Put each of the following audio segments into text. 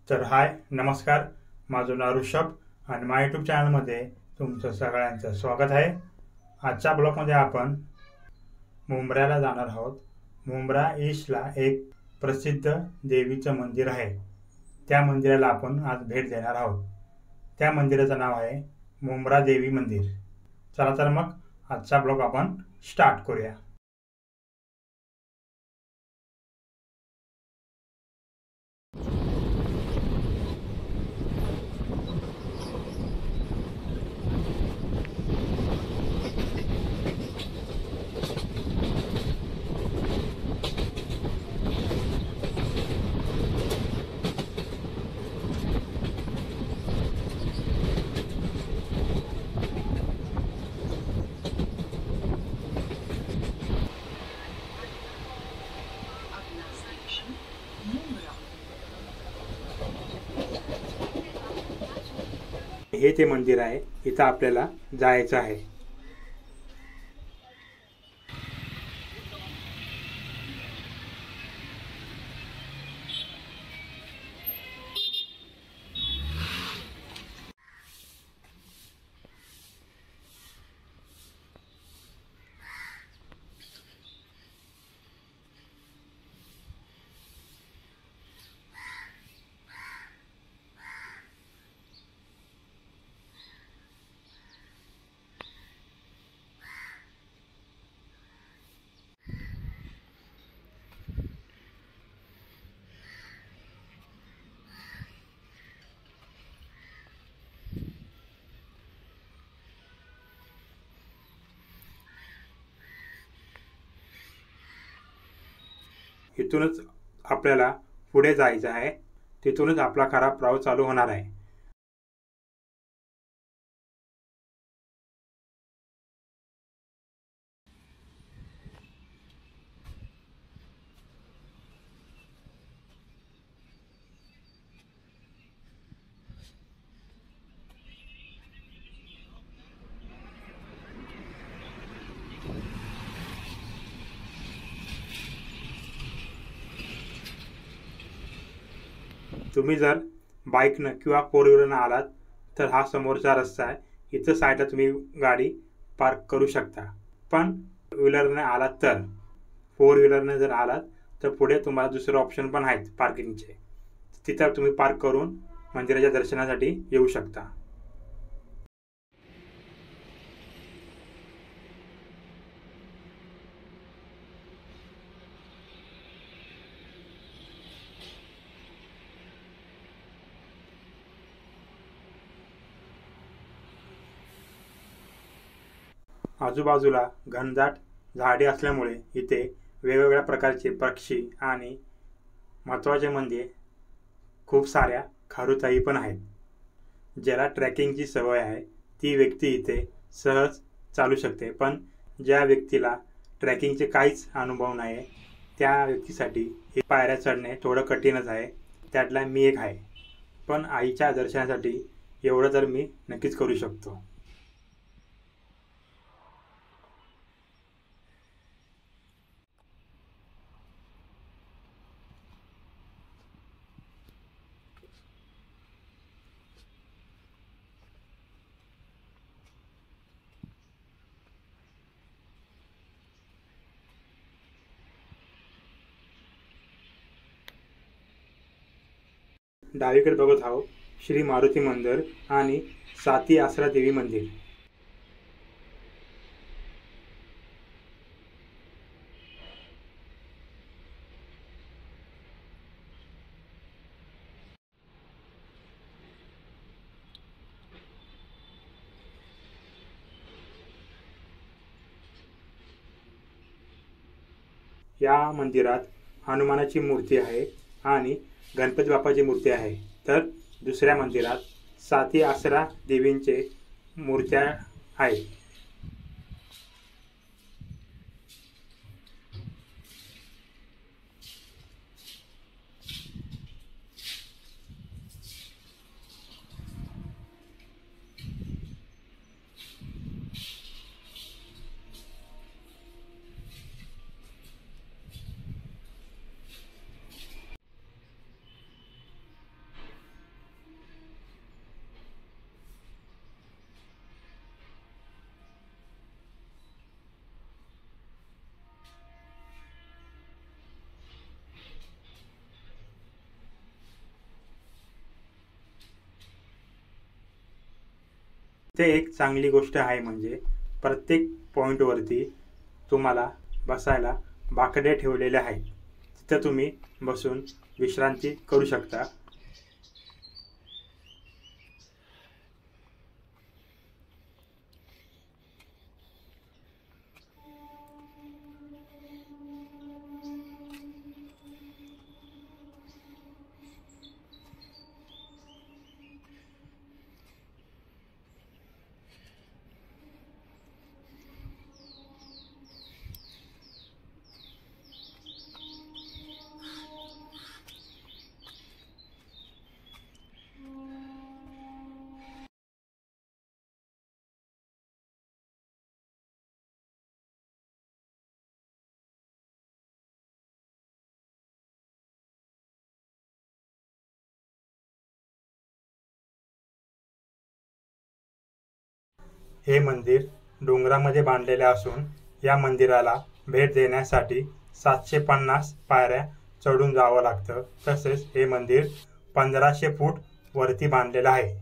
तर हाय नमस्कार, माझं नाव ऋषभ आणि माझ्या यूट्यूब चॅनलमध्ये तुमचं सगळ्यांचं स्वागत आहे। आजच्या ब्लॉगमध्ये आपण मुंब्र्याला जाणार आहोत। मुंब्रा ईस्टला एक प्रसिद्ध देवीचं मंदिर आहे। त्या मंदिराला आपण आज भेट देणार आहोत। त्या मंदिराचं नाव आहे मुंब्रा देवी मंदिर। चला तर मग आजचा ब्लॉग आपण स्टार्ट करूया। हे ते मंदिर आहे, इथं आपल्याला जायचं आहे। इथूनच आपल्याला पुढे जायचं आहे, तिथूनच आपला खरा प्रवास चालू होणार आहे। तुम्ही जर बाईकनं किंवा फोर व्हीलरनं आलात तर हा समोरचा रस्ता आहे, इथं साईडला तुम्ही गाडी पार्क करू शकता। पण व्हीलरने आलात तर फोर व्हीलरने जर आलात तर पुढे तुम्हाला दुसरे ऑप्शन पण आहेत पार्किंगचे, तिथं तुम्ही पार्क करून मंदिराच्या दर्शनासाठी येऊ शकता। आजूबाजूला घनदाट झाडे असल्यामुळे इथे वेगवेगळ्या प्रकारचे पक्षी आणि महत्त्वाचे म्हणजे खूप साऱ्या खारुताई पण आहेत। ज्याला ट्रॅकिंगची सवय आहे ती व्यक्ती इथे सहज चालू शकते, पण ज्या व्यक्तीला ट्रॅकिंगचे काहीच अनुभव नाही त्या व्यक्तीसाठी हे पायऱ्या चढणे थोडं कठीणच आहे। त्यातला मी एक आहे, पण आईच्या दर्शनासाठी एवढं तर मी नक्कीच करू शकतो। डावीकडे बघत आहोत श्री मारुती मंदिर आणि साती आसरा देवी मंदिर। या मंदिरात हनुमानाची मूर्ती आहे आणि गणपती बाप्पाची मूर्ती आहे, तर दुसऱ्या मंदिरात साती आसरा देवींचे मूर्त्या आहेत। इथे एक चांगली गोष्ट आहे म्हणजे प्रत्येक पॉईंटवरती तुम्हाला बसायला बाकडे ठेवलेले आहेत. तिथं तुम्ही बसून विश्रांती करू शकता. हे मंदिर डोंगरामध्ये बांधलेले असून या मंदिराला भेट देण्यासाठी 750 पायऱ्या चढून जावं लागतं. तसेच हे मंदिर 1500 फूट वरती बांधलेलं आहे.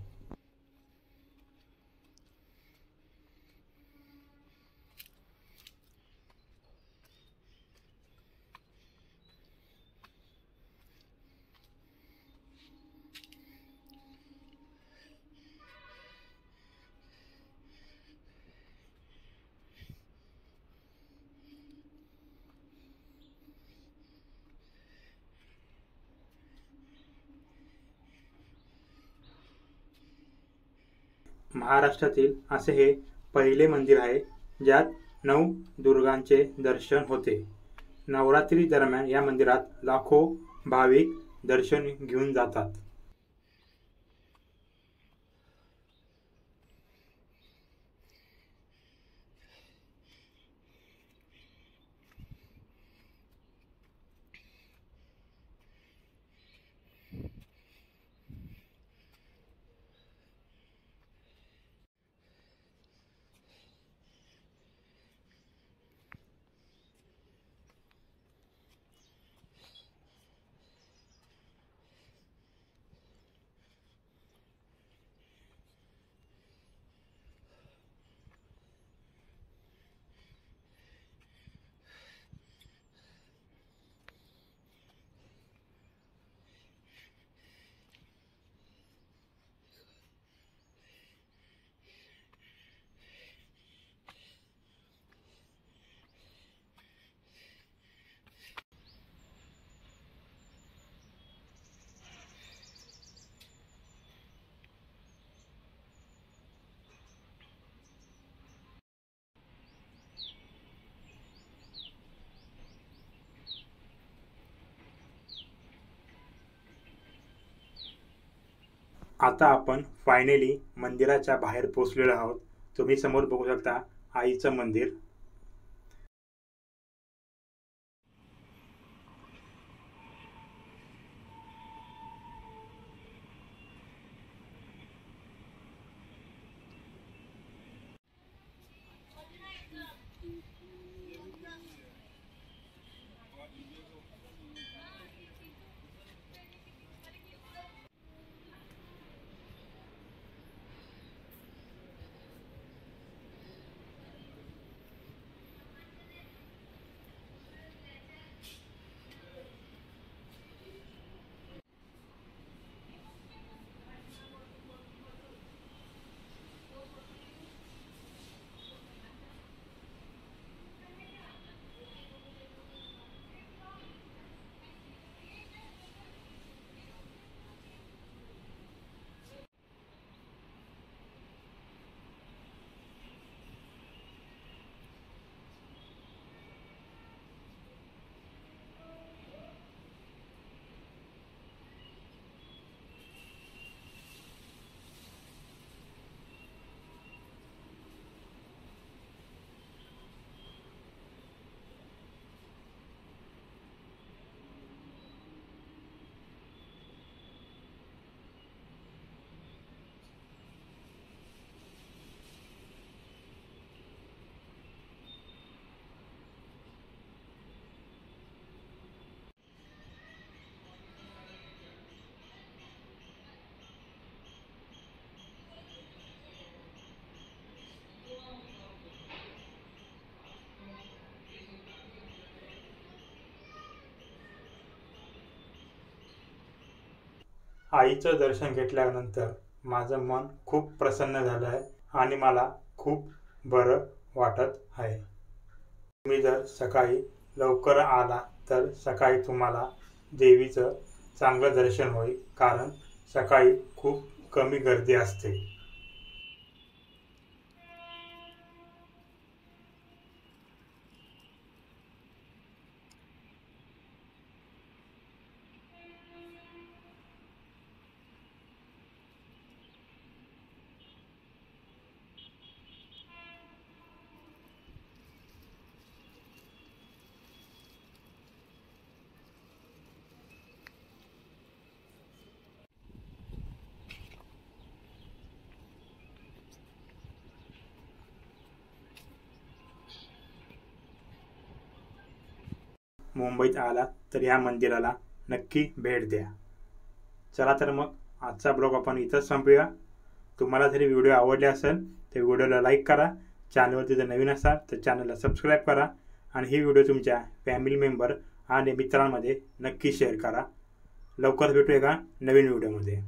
महाराष्ट्रातील असे हे पहिले मंदिर आहे ज्यात 9 दुर्गांचे दर्शन होते. नवरात्री दरम्यान या मंदिरात लाखो भाविक दर्शन घेऊन जातात. आता आपण फायनली मंदिराच्या बाहेर पोहोचलेलो आहोत. तुम्ही समोर बघू शकता आईचं मंदिर. आईचं दर्शन घेतल्यानंतर माझं मन खूप प्रसन्न झालं आहे आणि मला खूप बरं वाटत आहे. तुम्ही जर सकाळी लवकर आला तर सकाळी तुम्हाला देवीचं चांगलं दर्शन होईल, कारण सकाळी खूप कमी गर्दी असते. मुंबईत आला तर या मंदिराला नक्की भेट द्या. चला तर मग आजचा ब्लॉग आपण इथंच संपूया. तुम्हाला जरी व्हिडिओ आवडले असेल तर व्हिडिओला लाईक करा. चॅनलवरती जर नवीन असाल तर चॅनलला सबस्क्राईब करा आणि ही व्हिडिओ तुमच्या फॅमिली मेंबर आणि मित्रांमध्ये नक्की शेअर करा. लवकर भेटू एका नवीन व्हिडिओमध्ये.